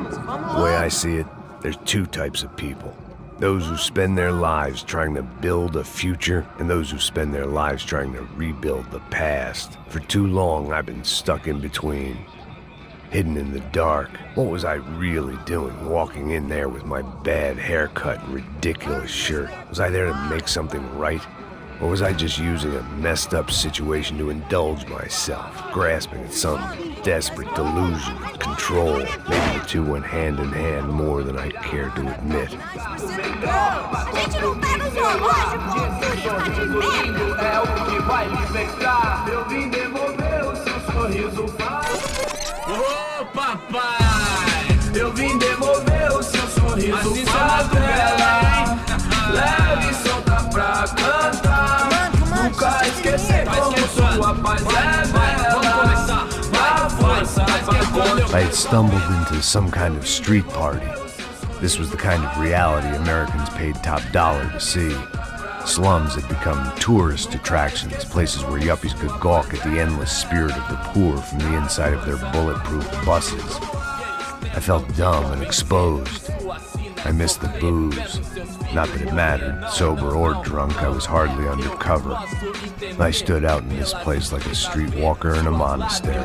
The way I see it, there's two types of people. Those who spend their lives trying to build a future, and those who spend their lives trying to rebuild the past. For too long, I've been stuck in between, hidden in the dark. What was I really doing, walking in there with my bad haircut and ridiculous shirt? Was I there to make something right? Or was I just using a messed up situation to indulge myself, grasping at some desperate delusion of control? Maybe the two went hand in hand more than I cared to admit. Ô papai, eu vim devolver o seu sorriso favela. Leve e solta pra cantar. Nunca esquecer como sua paz é bela. Vai força, I had stumbled into some kind of street party. This was the kind of reality Americans paid top dollar to see. Slums had become tourist attractions, places where yuppies could gawk at the endless spirit of the poor from the inside of their bulletproof buses. I felt dumb and exposed. I missed the booze. Not that it mattered, sober or drunk, I was hardly undercover. I stood out in this place like a streetwalker in a monastery.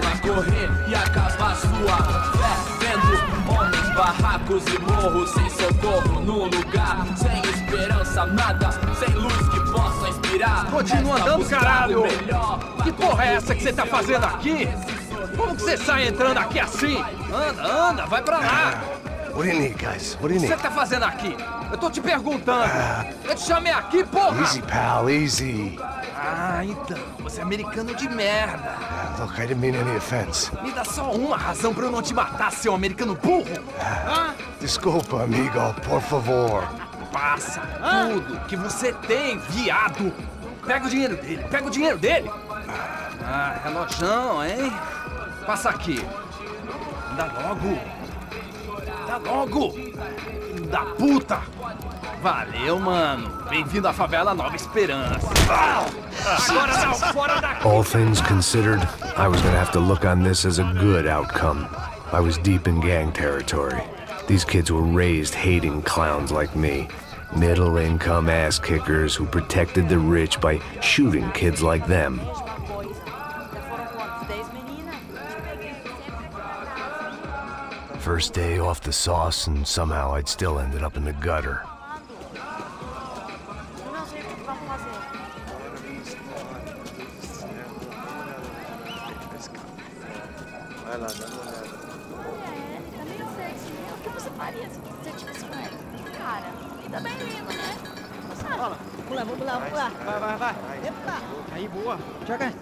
barracos e morros sem socorro num lugar sem esperança, nada, sem luz que possa inspirar. Continua andando, caralho! Que porra é essa que você tá fazendo aqui? Como que você sai entrando aqui assim? Anda, vai pra lá! What do you need, guys? What do you O que need? você tá fazendo aqui? Eu tô te perguntando. Eu te chamei aqui, porra! Easy, pal, easy. Ah, então, você é americano de merda. Look, I didn't mean any offense. Me dá só uma razão pra eu não te matar, seu americano burro. Desculpa, amigo, por favor. Passa tudo que você tem, viado. Pega o dinheiro dele, Ah, relojão, hein? Passa aqui. Dá logo. Filho da puta. Valeu, mano. Bem-vindo à favela Nova Esperança. Agora não, fora daqui. All things considered, I was gonna have to look on this as a good outcome. I was deep in gang territory. These kids were raised hating clowns like me. Middle-income ass-kickers who protected the rich by shooting kids like them. First day off the sauce, and somehow I'd still ended up in the gutter. Vamos lá. Vai. Epa! Aí, boa. Joga.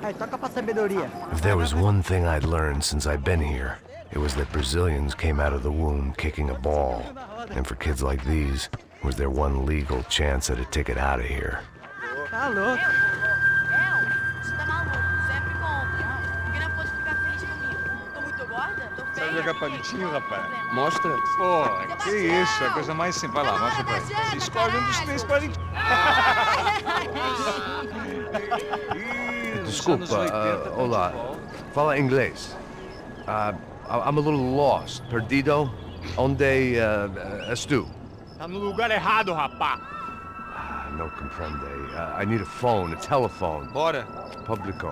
Aí, toca pra sabedoria. If there was one thing I'd learned since I'd been here, it was that Brazilians came out of the womb kicking a ball. And for kids like these, was their one legal chance at a ticket out of here. Tá louco. Você tá maluco, sempre compra. Porque não pode ficar feliz comigo. Tô muito gorda? Tô feia. Sabe jogar palitinho, rapaz? Mostra. Pô, que isso, é a coisa mais simples. Vai lá, mostra pra ele. Você escolhe um dos 3 palitinhos. Desculpa, olá. Fala inglês. I'm a little lost. Perdido? Onde estou? Tá no lugar errado, rapá. No comprende. I need a phone, a telephone. Bora. Publico.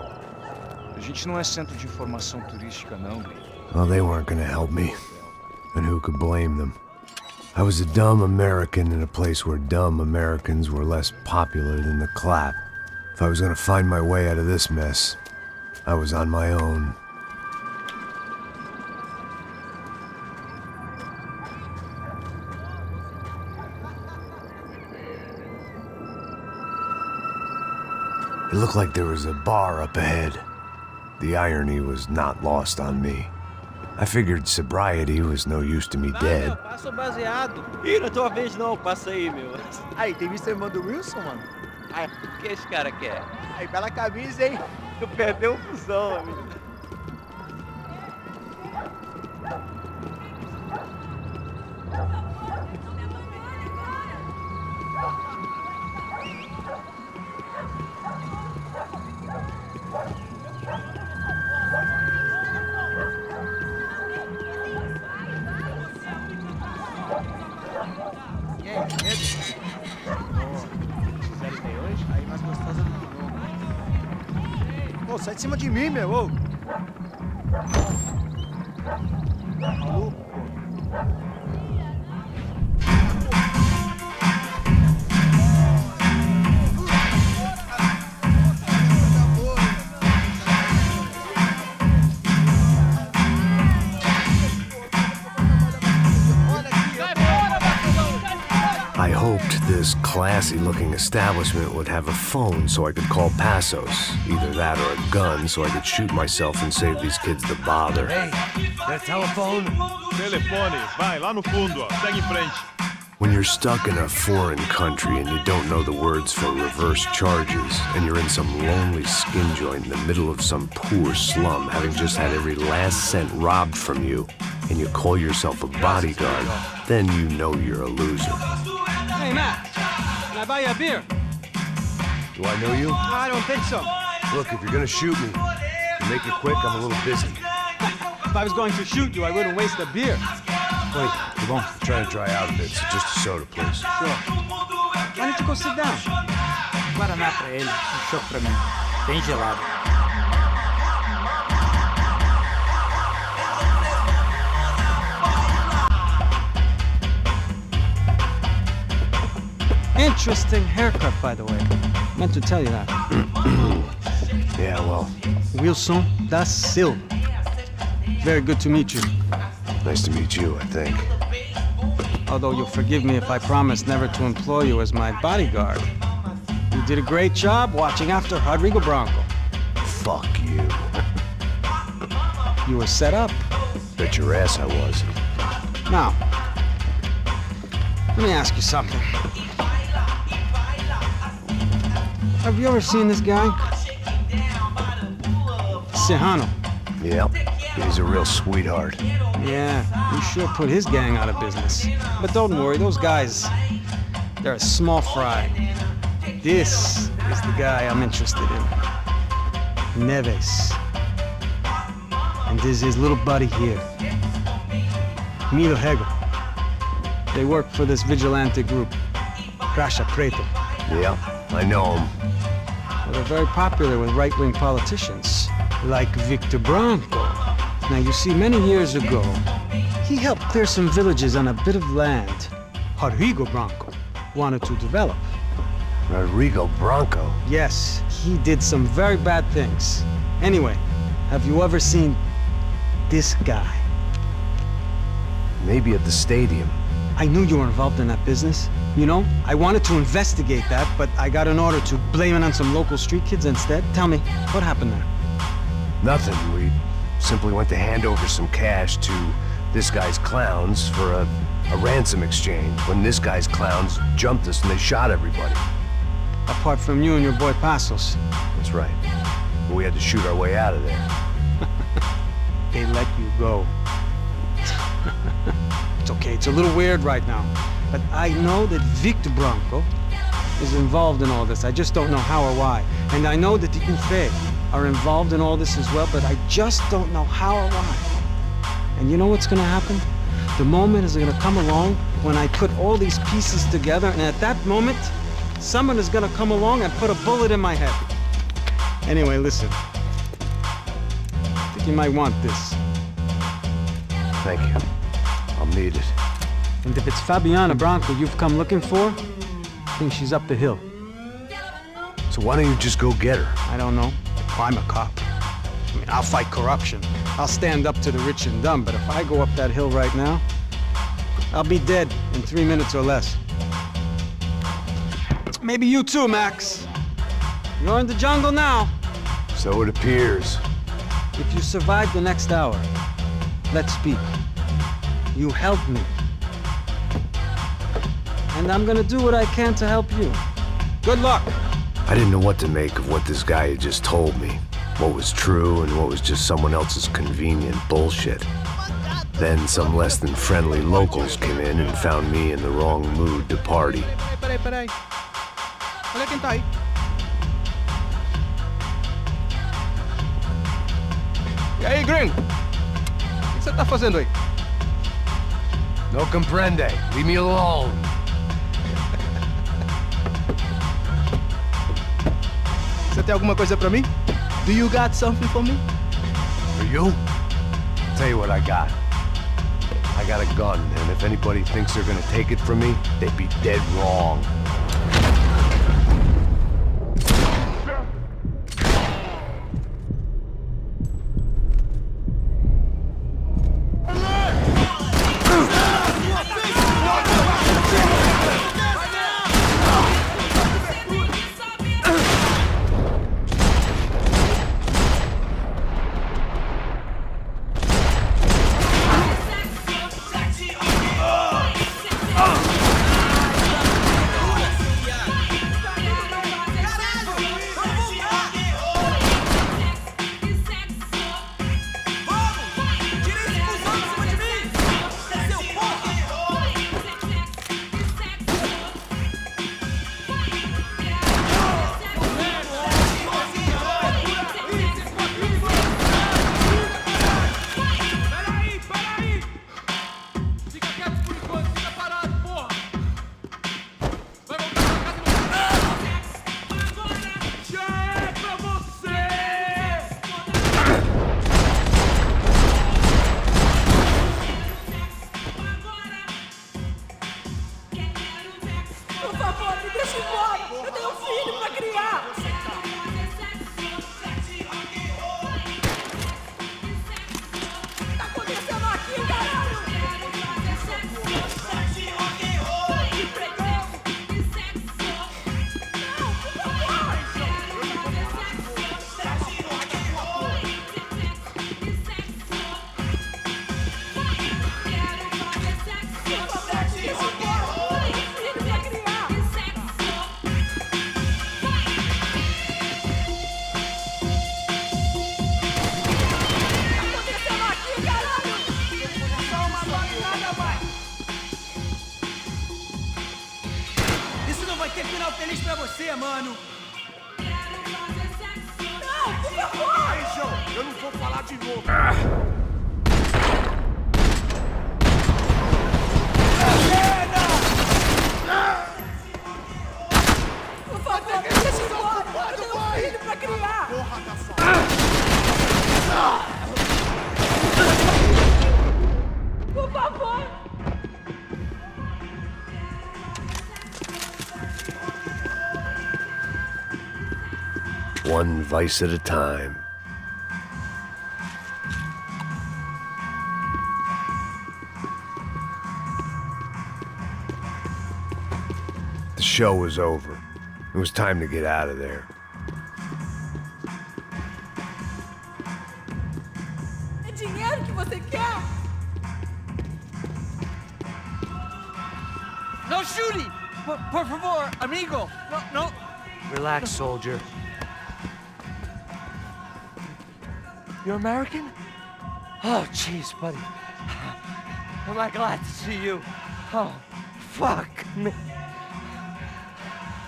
A gente não é centro de informação turística, não. Well, they weren't gonna help me. And who could blame them? I was a dumb American in a place where dumb Americans were less popular than the clap. If I was gonna find my way out of this mess, I was on my own. It looked like there was a bar up ahead. The irony was not lost on me. I figured sobriety was no use to me dead. Passa o baseado. Ih, não é tua vez não, passa aí, meu. Aí, tem visto a irmã do Wilson, mano? Aí, o que esse cara quer? Aí, bela camisa, hein? Tu perdeu o fusão, amigo. Ô, sai de cima de mim, meu. Ô. Maluco. I hoped this classy-looking establishment would have a phone so I could call Passos. Either that or a gun so I could shoot myself and save these kids the bother. Hey, that telephone? Telefone, vai, lá no fundo, ó. Segue em frente. When you're stuck in a foreign country and you don't know the words for reverse charges, and you're in some lonely skin joint in the middle of some poor slum, having just had every last cent robbed from you, and you call yourself a bodyguard, then you know you're a loser. Hey, Matt. Can I buy you a beer? Do I know you? I don't think so. Look, if you're gonna shoot me, make it quick, I'm a little busy. If I was going to shoot you, I wouldn't waste a beer. Wait, come on. I'm trying to dry out a bit, so just a soda, please. Sure. Why don't you go sit down? Guaraná pra ele, chopp pra mim. Bem gelado. Interesting haircut, by the way. Meant to tell you that. Yeah, well, Wilson da Silva. Very good to meet you. nice to meet you, I think. Although you'll forgive me if I promise never to employ you as my bodyguard. You did a great job watching after Rodrigo Branco. Fuck you. You were set up. Bet your ass I was. Now, let me ask you something. Have you ever seen this guy? Serrano. Yep, he's a real sweetheart. Yeah, he sure put his gang out of business. But don't worry, those guys, they're a small fry. This is the guy I'm interested in. Neves. And this is his little buddy here. Milo Hegel. They work for this vigilante group, Crasha Preto. Yep, I know him. Well, they're very popular with right-wing politicians, like Victor Branco. Now, you see, many years ago, he helped clear some villages on a bit of land Rodrigo Branco wanted to develop. Rodrigo Branco? Yes, he did some very bad things. Anyway, have you ever seen this guy? Maybe at the stadium. I knew you were involved in that business. You know, I wanted to investigate that, but I got an order to blame it on some local street kids instead. Tell me, what happened there? Nothing. We simply went to hand over some cash to this guy's clowns for a ransom exchange when this guy's clowns jumped us and they shot everybody. Apart from you and your boy Passos. That's right. But we had to shoot our way out of there. They let you go. It's okay, it's a little weird right now. But I know that Victor Branco is involved in all this. I just don't know how or why. And I know that the UFE are involved in all this as well, but I just don't know how or why. And you know what's gonna happen? The moment is gonna come along when I put all these pieces together, and at that moment, someone is gonna come along and put a bullet in my head. Anyway, listen. I think you might want this. Thank you. I'll need it. And if it's Fabiana Branco you've come looking for, I think she's up the hill. So why don't you just go get her? I don't know. I'm a cop. I mean, I'll fight corruption. I'll stand up to the rich and dumb, but if I go up that hill right now, I'll be dead in 3 minutes or less. Maybe you too, Max. You're in the jungle now. So it appears. If you survive the next hour, let's speak. You helped me. And I'm gonna do what I can to help you. Good luck. I didn't know what to make of what this guy had just told me. What was true and what was just someone else's convenient bullshit. Then some less than friendly locals came in and found me in the wrong mood to party. Peraí. Olha quem tá aí. E aí, gringo? O que você tá fazendo aí? No comprende. Leave me alone. Você tem alguma coisa pra mim? Do you got something for me? For you? Tell you what I got. I got a gun, and if anybody thinks they're gonna take it from me, they'd be dead wrong. One vice at a time. The show was over. It was time to get out of there. É dinheiro que você quer? No shooting! Por favor, amigo! No. Relax, soldier. You're American? Oh, jeez, buddy. Am I glad to see you? Oh, fuck me.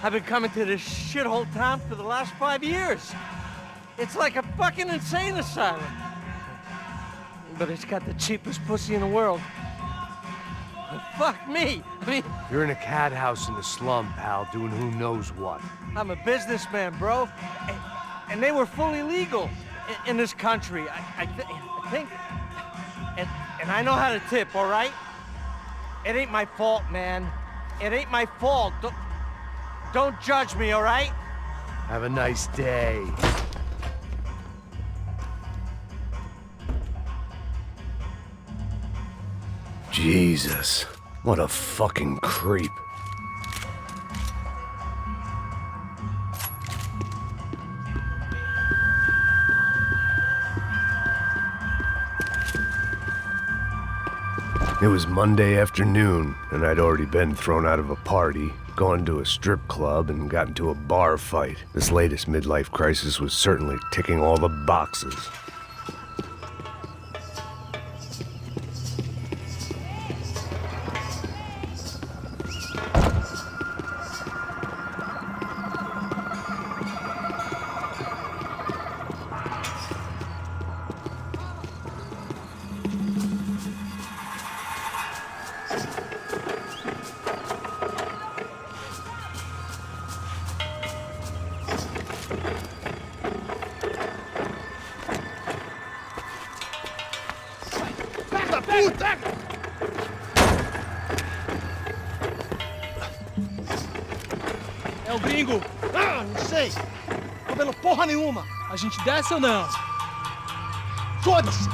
I've been coming to this shithole town for the last 5 years. It's like a fucking insane asylum. But it's got the cheapest pussy in the world. Fuck me. I mean, You're in a cat house in the slum, pal, doing who knows what. I'm a businessman, bro. And they were fully legal in this country. I think. And I know how to tip, all right? It ain't my fault, man. It ain't my fault. Don't judge me, all right? Have a nice day. Jesus, what a fucking creep. It was Monday afternoon, and I'd already been thrown out of a party, gone to a strip club, and got into a bar fight. This latest midlife crisis was certainly ticking all the boxes. puta! É o gringo. Ah, não sei. Tô vendo porra nenhuma. A gente desce ou não? Foda-se.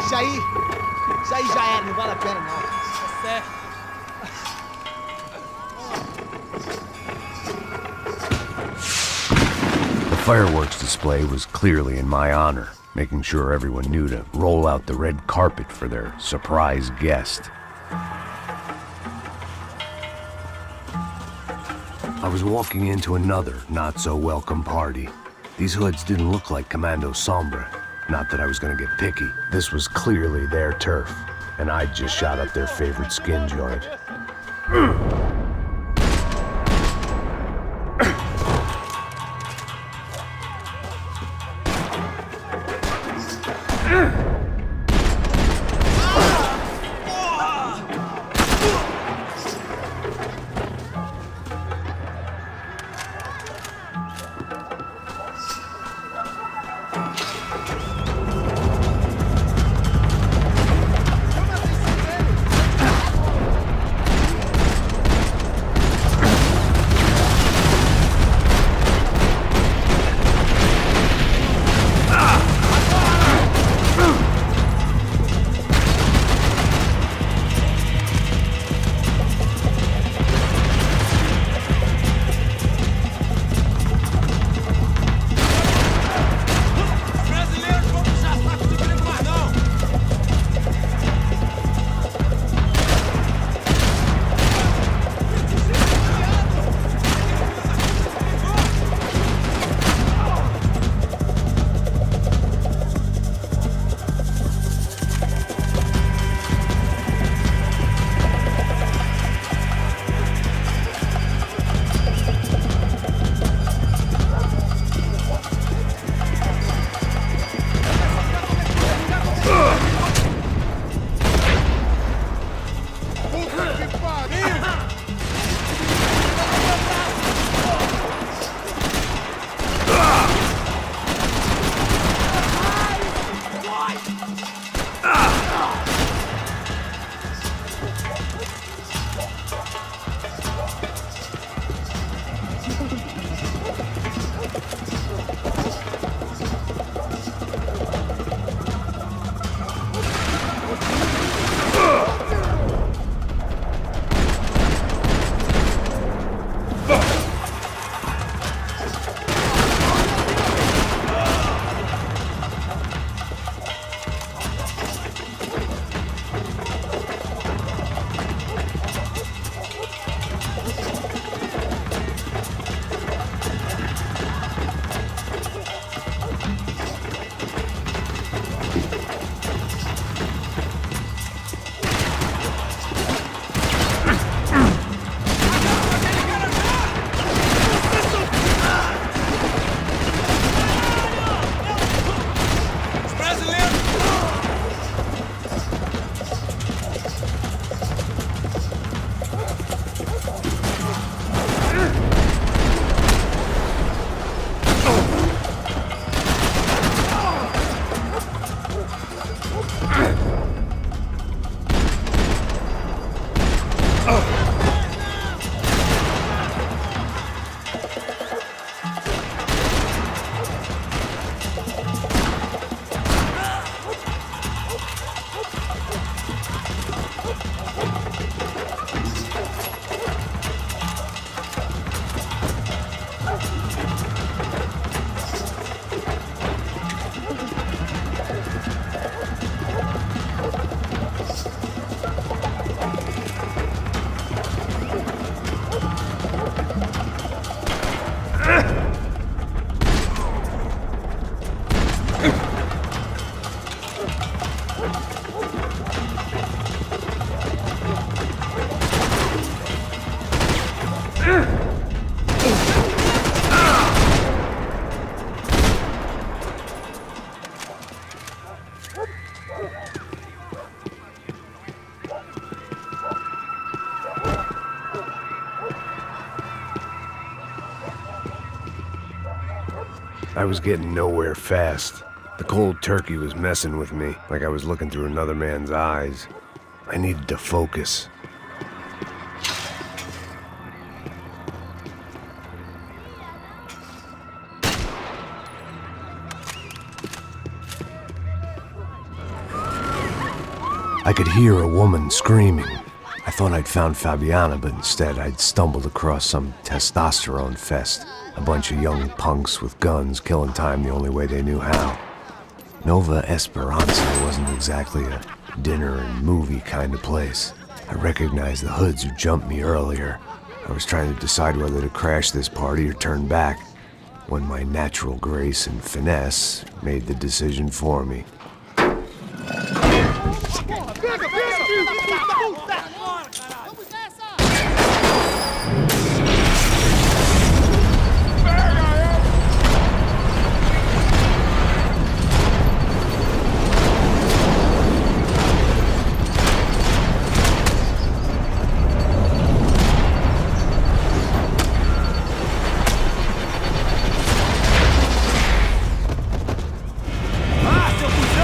Isso aí já era, não vale a pena não. Tá certo. The fireworks display was clearly in my honor, making sure everyone knew to roll out the red carpet for their surprise guest. I was walking into another not-so-welcome party. These hoods didn't look like Commando Sombra. Not that I was gonna get picky. This was clearly their turf, and I'd just shot up their favorite skin joint. I was getting nowhere fast. The cold turkey was messing with me, like I was looking through another man's eyes. I needed to focus. I could hear a woman screaming. I thought I'd found Fabiana, but instead I'd stumbled across some testosterone fest. A bunch of young punks with guns killing time the only way they knew how. Nova Esperanza wasn't exactly a dinner and movie kind of place. I recognized the hoods who jumped me earlier. I was trying to decide whether to crash this party or turn back, when my natural grace and finesse made the decision for me. Ah, seu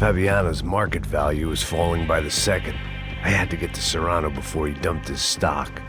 Fabiano's market value was falling by the second. I had to get to Serrano before he dumped his stock.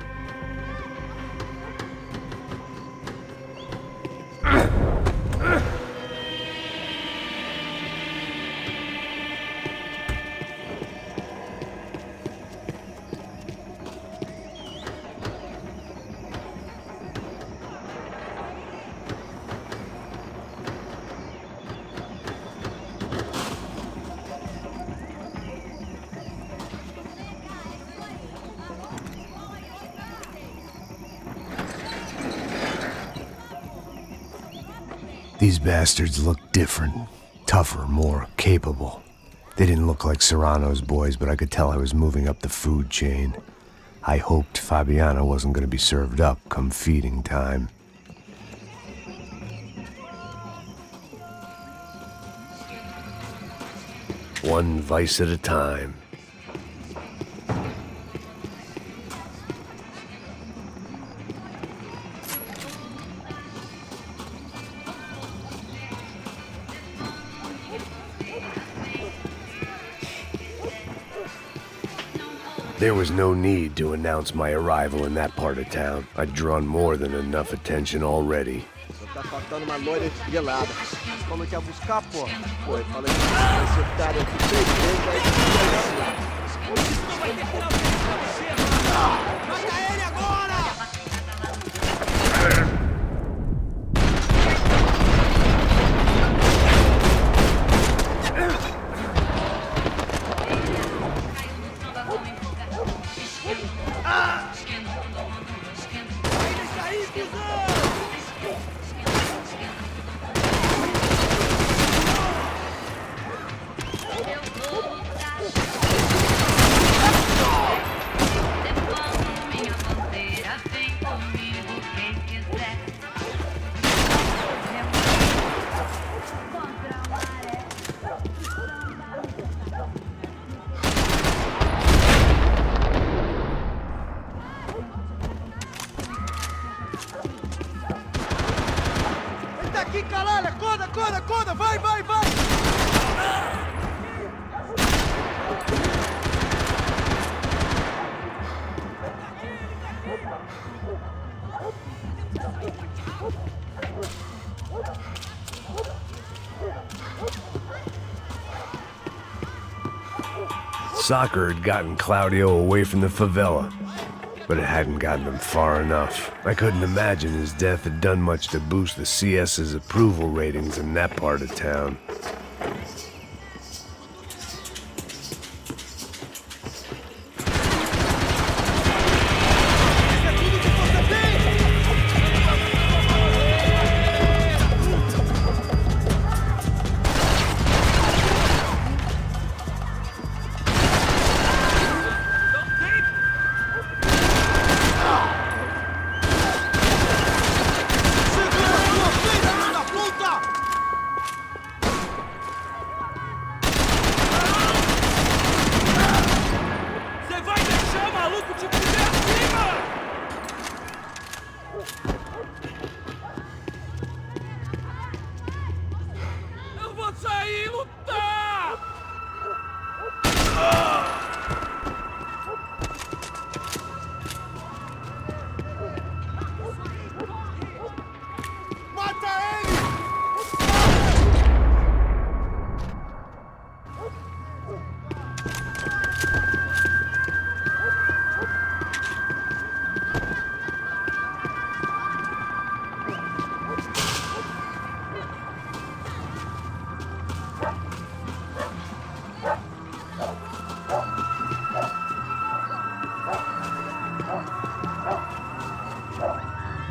These bastards looked different, tougher, more capable. They didn't look like Serrano's boys, but I could tell I was moving up the food chain. I hoped Fabiano wasn't going to be served up come feeding time. One vice at a time. There was no need to announce my arrival in that part of town. I'd drawn more than enough attention already. Só tá faltando uma loira esguelada. Falou que ia buscar, pô. Foi, falei que vai ser otário aqui 3 vezes, aí mata ele agora! Aqui, caralho! Acorda, acorda, acorda! Vai, vai, vai! Soccer had gotten Claudio away from the favela, but it hadn't gotten him far enough. I couldn't imagine his death had done much to boost the CS's approval ratings in that part of town.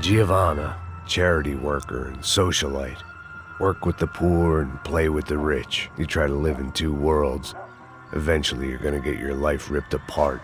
Giovanna, charity worker and socialite. Work with the poor and play with the rich. You try to live in two worlds. Eventually, you're gonna get your life ripped apart.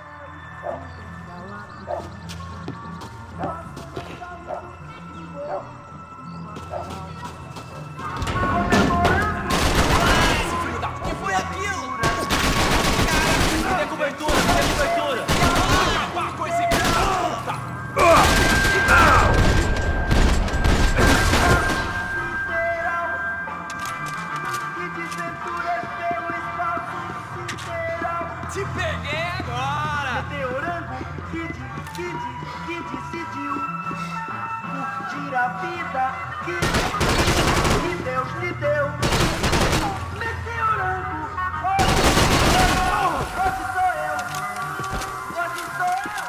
Te peguei agora! Meteorango, que decidiu curtir a vida que Deus lhe deu. Meteorango, hoje sou eu, hoje sou eu.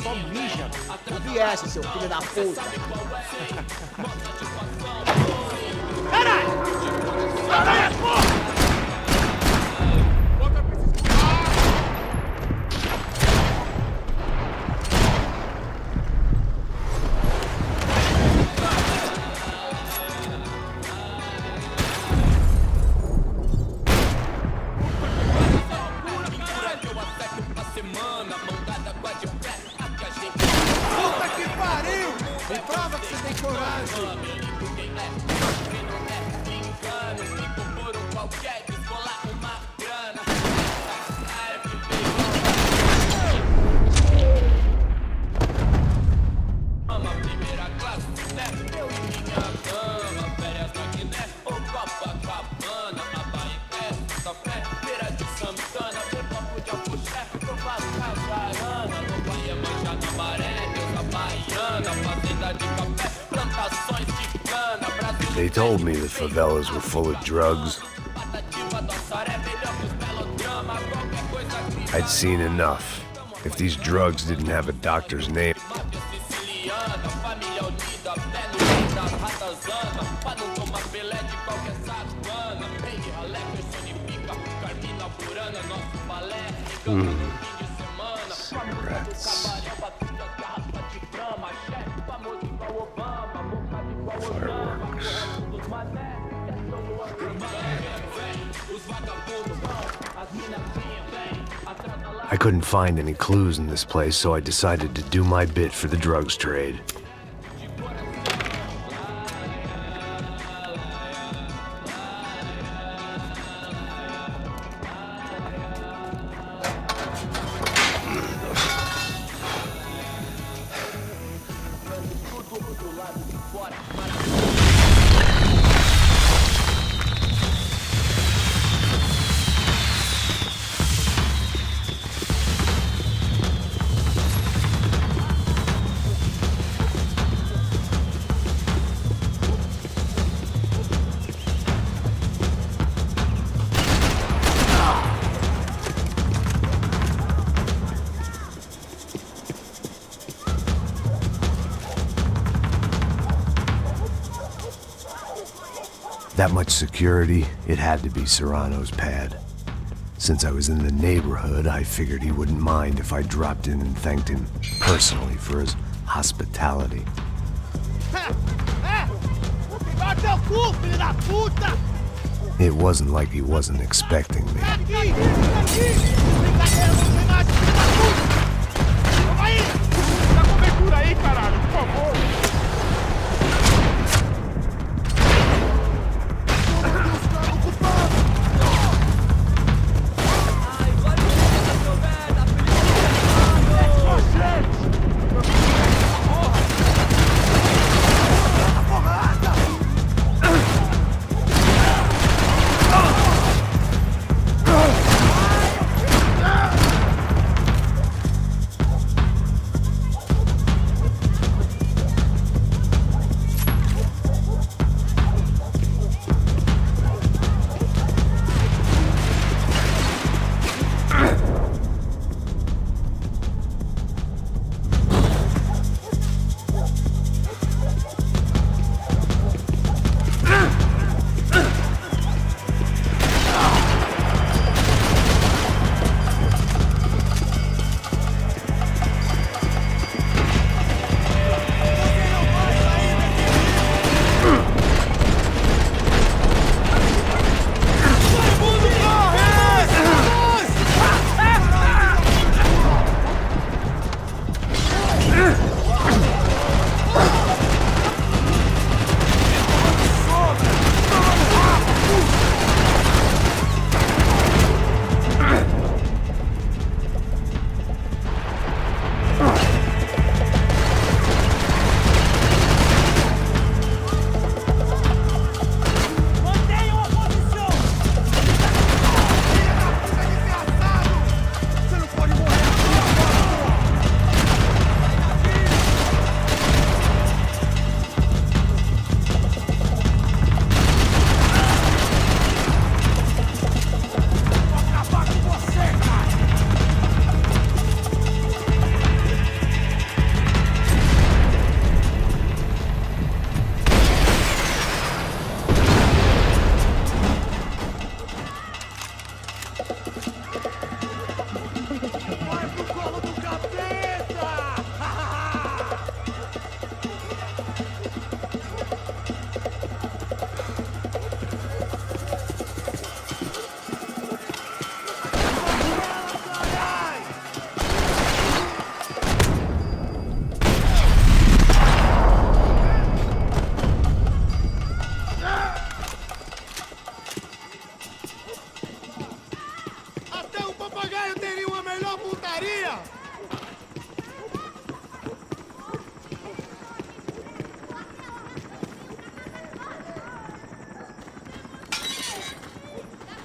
só mija. Ouvi essa, seu filho da puta. Puta que pariu! Me prova que você tem coragem! They told me the favelas were full of drugs. I'd seen enough. If these drugs didn't have a doctor's name, cigarettes. Fireworks. I couldn't find any clues in this place, so I decided to do my bit for the drugs trade. That much security, it had to be Serrano's pad. Since I was in the neighborhood, I figured he wouldn't mind if I dropped in and thanked him personally for his hospitality. It wasn't like he wasn't expecting me.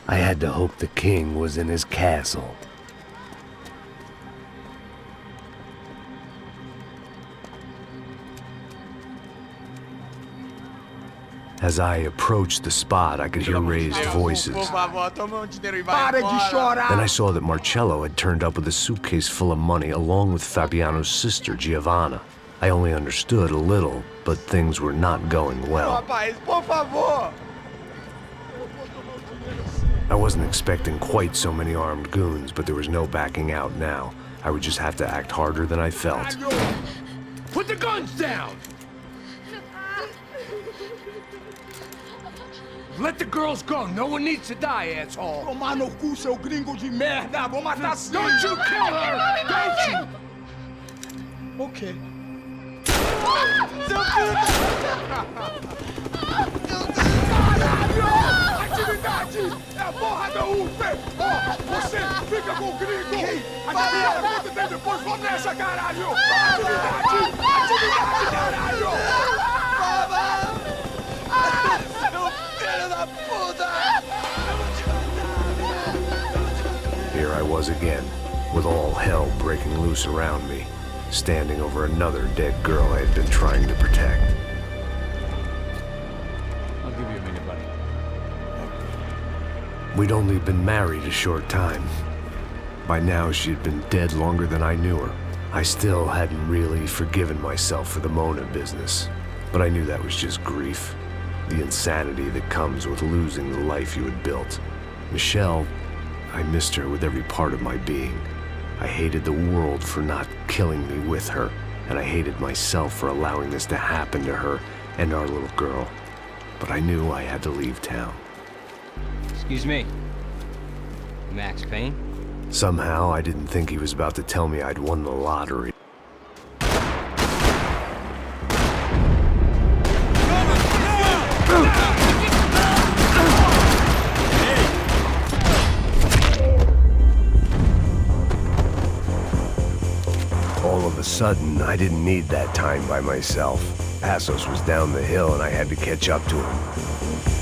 I had to hope the king was in his castle. As I approached the spot, I could hear raised voices. Para de Then chorar! I saw that Marcello had turned up with a suitcase full of money along with Fabiano's sister, Giovanna. I only understood a little, but things were not going well. Rapaz, por favor! I wasn't expecting quite so many armed goons, but there was no backing out now. I would just have to act harder than I felt. Put the guns down! Let the girls go. No one needs to die, asshole. Tomar no cu, seu gringo de merda! Vou matar sim! Don't you kill her! Don't you? Ok. Caralho! Atividade! É a porra da UF! Ó, você fica com o gringo! Atividade, quanto tempo depois vou nessa, caralho! Atividade! Atividade, caralho! Seu filho da puta! Here I was again, with all hell breaking loose around me, standing over another dead girl I had been trying to protect. I'll give you a minute, buddy. We'd only been married a short time. By now, she had been dead longer than I knew her. I still hadn't really forgiven myself for the Mona business, but I knew that was just grief. The insanity that comes with losing the life you had built. Michelle, I missed her with every part of my being. I hated the world for not killing me with her, and I hated myself for allowing this to happen to her and our little girl. But I knew I had to leave town. Excuse me. Max Payne? Somehow, I didn't think he was about to tell me I'd won the lottery. All of a sudden, I didn't need that time by myself. Passos was down the hill and I had to catch up to him.